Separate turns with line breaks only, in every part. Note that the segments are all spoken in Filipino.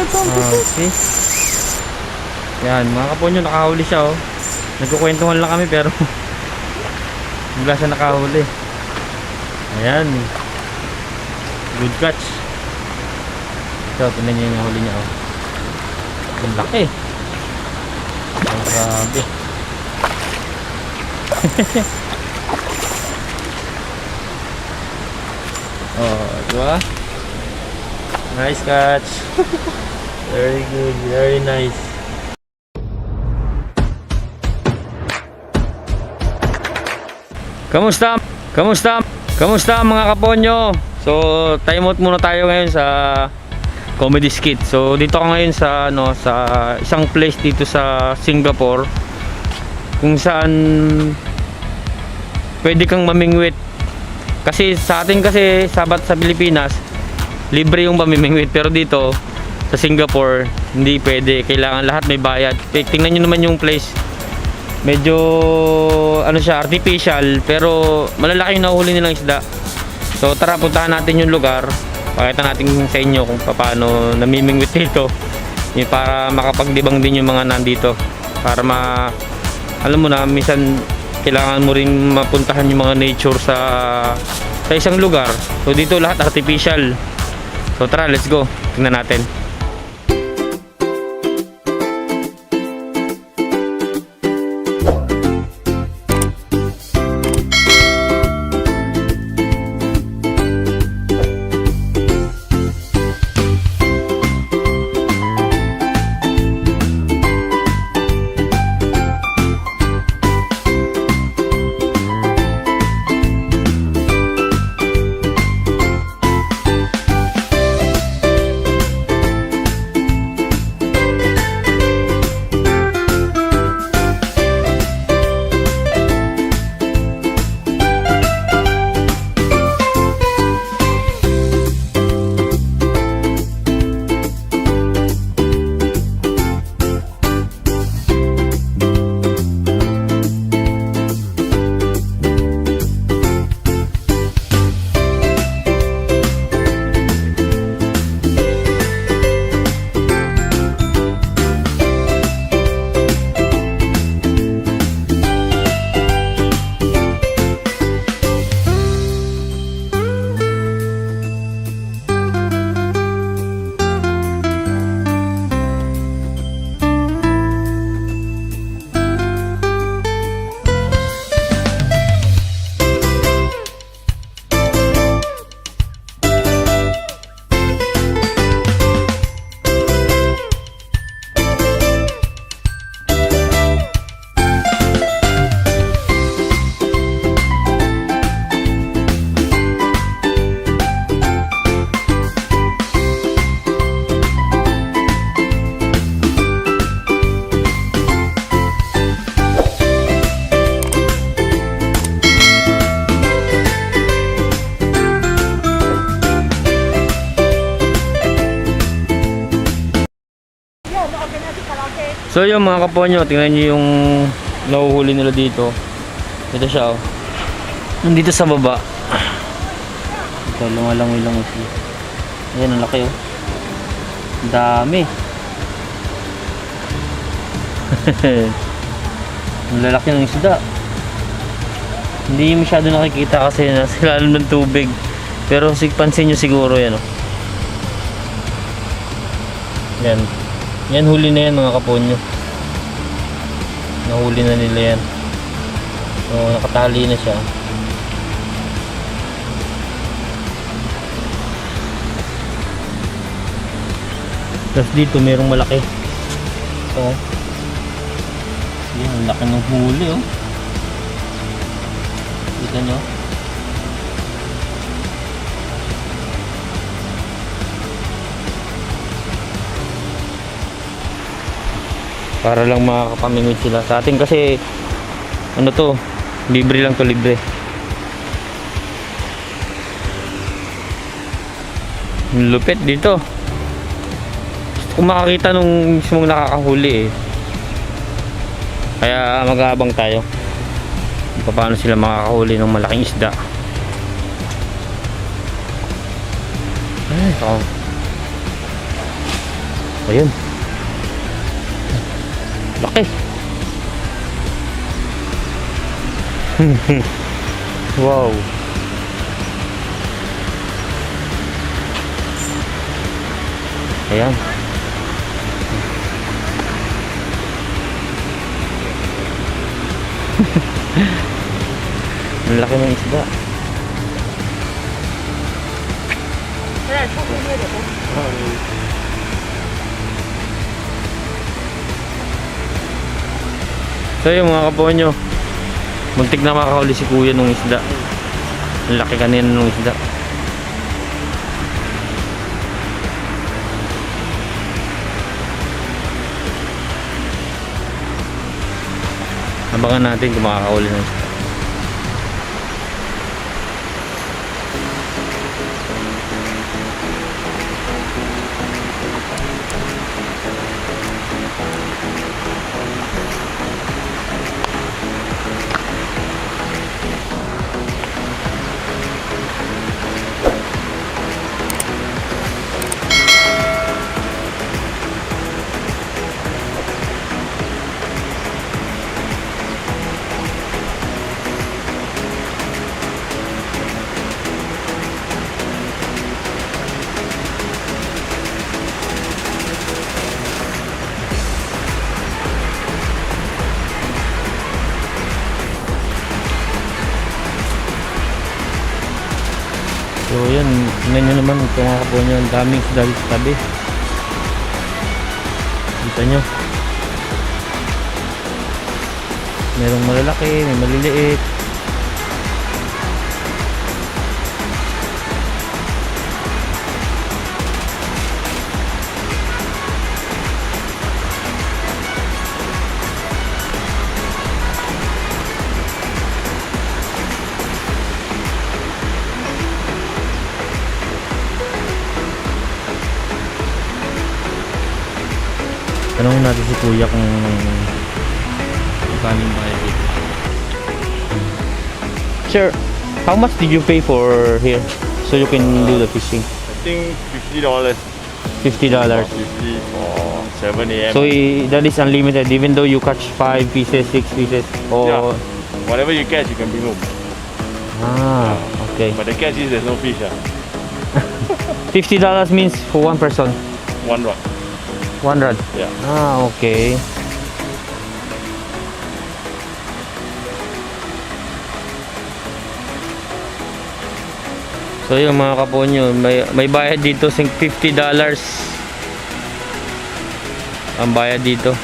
Okay. Yan, mga kaponyo, nakahuli siya oh. Nagkukwentuhan lang kami pero bigla siya nakahuli. Ayan. Good catch. Ito, tingnan niyo yung huli niya oh. Ang laki. Oh, grabe. Oh, diba? Nice catch. Very good, very nice. Kamusta? Kamusta mga kaponyo? So, time out muna tayo ngayon sa comedy skit. So, dito ako ngayon sa sa isang place dito sa Singapore kung saan pwede kang mamingwit. Kasi sa atin kasi sabat sa Pilipinas, libre yung mamimingwit, pero dito sa Singapore hindi pwede, kailangan lahat may bayad. Tingnan niyo naman yung place. Medyo ano siya, artificial, pero malalaki yung nahuhuli nilang isda. So tara, puntahan natin yung lugar. Pakita natin sa inyo kung paano namimingwit dito. Para makapagdibang din yung mga nandito. Para alam mo na, minsan kailangan mo rin mapuntahan yung mga nature sa isang lugar. So dito lahat artificial. So tara, let's go. Tingnan natin. So yung mga kaponyo, tingnan nyo yung nahuhuli nila dito. Ito siya oh. Nandito sa baba. Ito, lumalangoy-langoy siya. Ayan, ang laki oh. Ang dami. Ang lalaki ng isda. Hindi masyado nakikita kasi nasa ilalim ng tubig. Pero pansin nyo siguro yan oh. Yan. Yan, huli na yan mga kaponyo. Nahuli na nila yan. So nakatali na siya. Tapos dito merong malaki. So yan, ang laki ng huli oh. Kita nyo. Para lang makakapamingwit sila. Sa atin kasi ano to, libre lang to, libre. Lupit dito. Kung makakita nung mismong nakakahuli eh. Kaya mag-aabang tayo paano sila makakahuli ng malaking isda. Ay, Ayun. Laki. Wow. Ayan. Ang laki ng isda. So yung mga kaponyo, muntik na makakahuli si kuya nung isda. Ang laki kanina nung isda. Abangan natin kung makakahuli ng isda. So yan, tingnan nyo naman ito mga kaponyo, ang daming isda dito sa tabi. Kita nyo, merong malalaki, may maliliit. Tanong natin si kuya kung magkano yung bayad dito. Sir, how much did you pay for here so you can do the fishing?
I think $50.
$50.
50 for 7 a.m.
So that is unlimited even though you catch 5 pieces, 6 pieces or
Yeah. Whatever you catch, you can bring home.
Ah, okay.
But the catch is there's no fish.
$50 means for one person.
One rod.
One rod.
Yeah.
Ah, okay. So yung mga kaponyo, may bayad dito sing $50 ang bayad dito.
You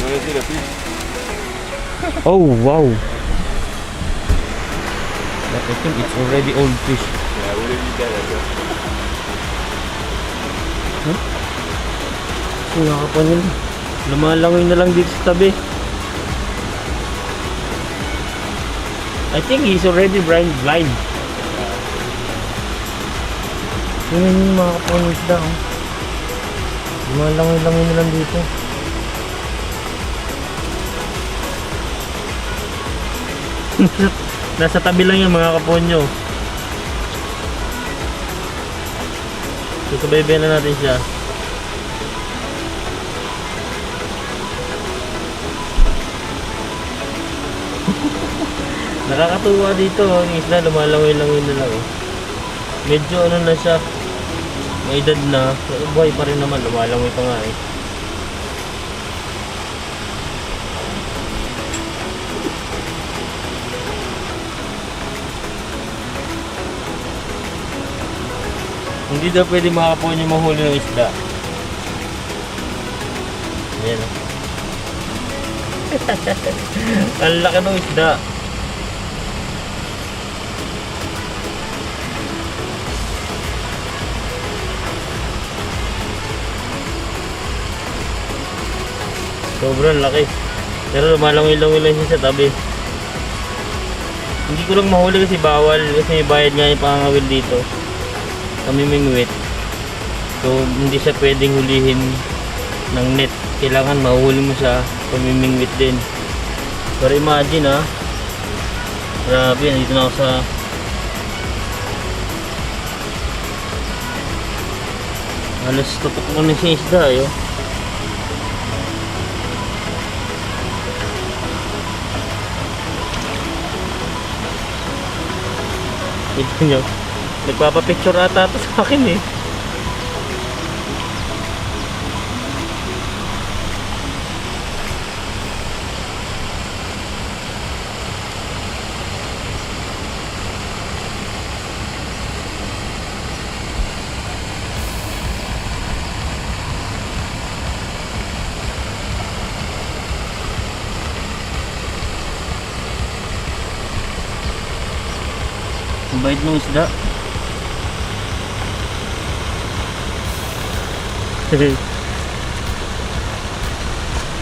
want to see the fish?
Oh wow, I think it's already old fish.
Yeah, I wouldn't eat that as well.
Mga kaponyo, lumalangoy na lang dito sa tabi. I think he's already blind. Tingnan niyo mga kaponyo isda, oh. Lumalangoy-langoy na lang dito. Nasa tabi lang yung mga kaponyo. Susubaybayan na natin siya. Nakakatuwa dito, ang isda lumalangoy-langoy na lang. Medyo ano na siya, may edad na, pero buhay pa rin naman, lumalangoy pa nga eh. Hindi daw pwede makapon yung mahuli ng isda. Ayan o. Ang laki ng isda. Sobrang laki. Pero lumalangoy-langoy lang siya sa tabi. Hindi ko lang mahuli kasi bawal. Kasi may bayad nga yung pangangawil dito. Pamimingwit. So hindi siya pwedeng hulihin ng net. Kailangan mahuli mo siya pamimingwit din. Pero imagine ha. Grabe, nandito na ako sa Halos tutok mo na siya isda eh. Oh. Ito nyo. Nagpapapicture ata ito sa akin eh. Ang bait ng isda.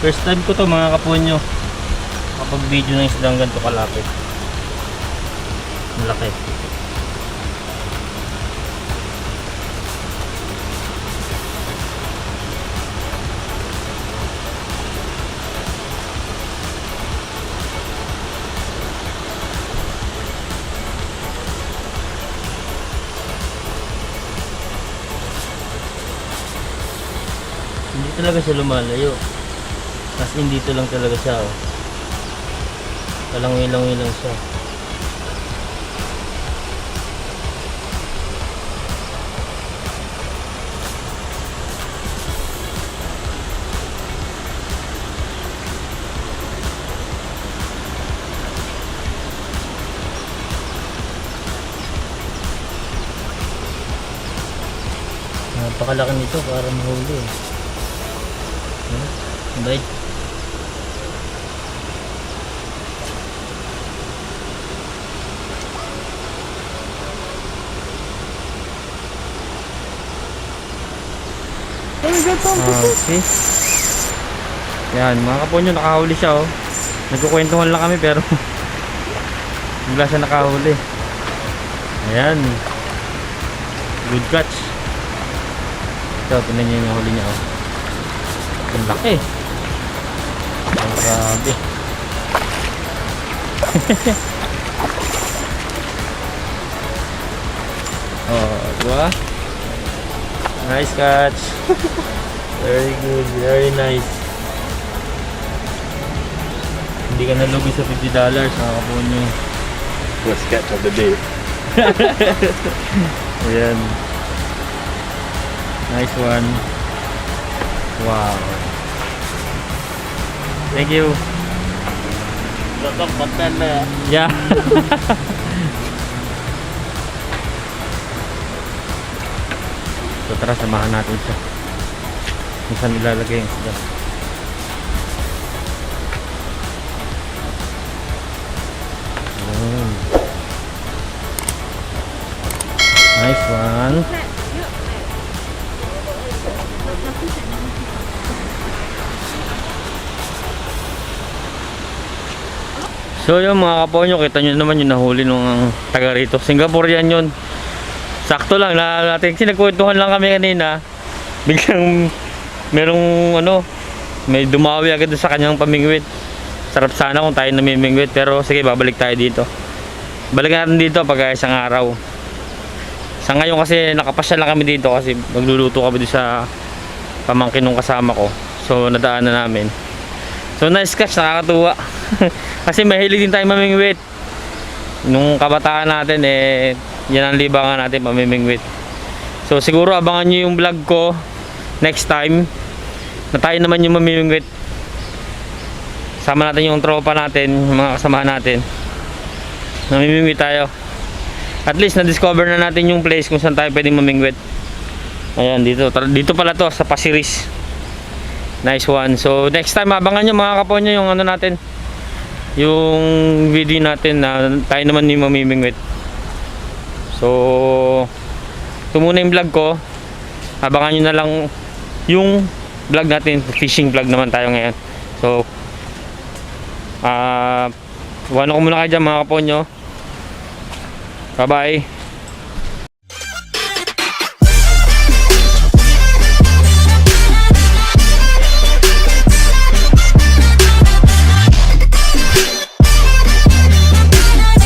First time ko to mga kaponyo kapag video ng isda ang ganito kalapit. Malaki. Hindi talaga siya lumalayo. As in dito lang talaga siya. Oh. Talangoy-langoy lang siya. Napakalaki nito para mahuli. Bait. Okay. Yan, mga kaponyo, nakahuli siya oh. Nagkukwentuhan lang kami pero bigla siya nakahuli. Ayan. Good catch. Ito, tingnan niyo yung huli niya oh. Ang laki. Oh, grabe. Oh, diba? Nice catch. Very good, very nice. Hindi ka nalugi sa $50 mga kaponyo.
First catch of the day.
Ayan. Nice one. Wow. Thank you.
Dapat paten na.
Yeah. So tara, samahan natin siya. Kung saan nilalagay yung isda. Nice one. So yung mga kaponyo, kita nyo naman yung nahuli nung taga rito. Singaporean yun. Sakto lang na natin. Kasi nagkwentuhan lang kami kanina. Biglang merong ano, may dumawi agad sa kanyang pamingwit. Sarap sana kung tayo namimingwit. Pero sige, babalik tayo dito. Balik natin dito pag isang araw. Sa ngayon kasi nakapasya lang kami dito kasi magluluto kami dito sa pamangkin nung kasama ko. So nadaan na namin. So nice catch, nakakatuwa. Kasi mahilig din tayo mamingwit. Nung kabataan natin eh, yan ang libangan natin, mamimingwit. So siguro abangan nyo yung vlog ko next time na tayo naman yung mamimingwit. Sama natin yung tropa natin, yung mga kasamahan natin. Mamimingwit tayo. At least na-discover na natin yung place kung saan tayo pwedeng mamingwit. Ayan, dito pala to sa Pasiris. Nice one. So next time abangan nyo mga kaponyo yung ano natin, yung video natin na tayo naman yung mamimingwit. So ito muna yung vlog ko. Abangan nyo na lang yung vlog natin. Fishing vlog naman tayo ngayon. So wano ko muna kayo dyan mga kaponyo. Bye bye.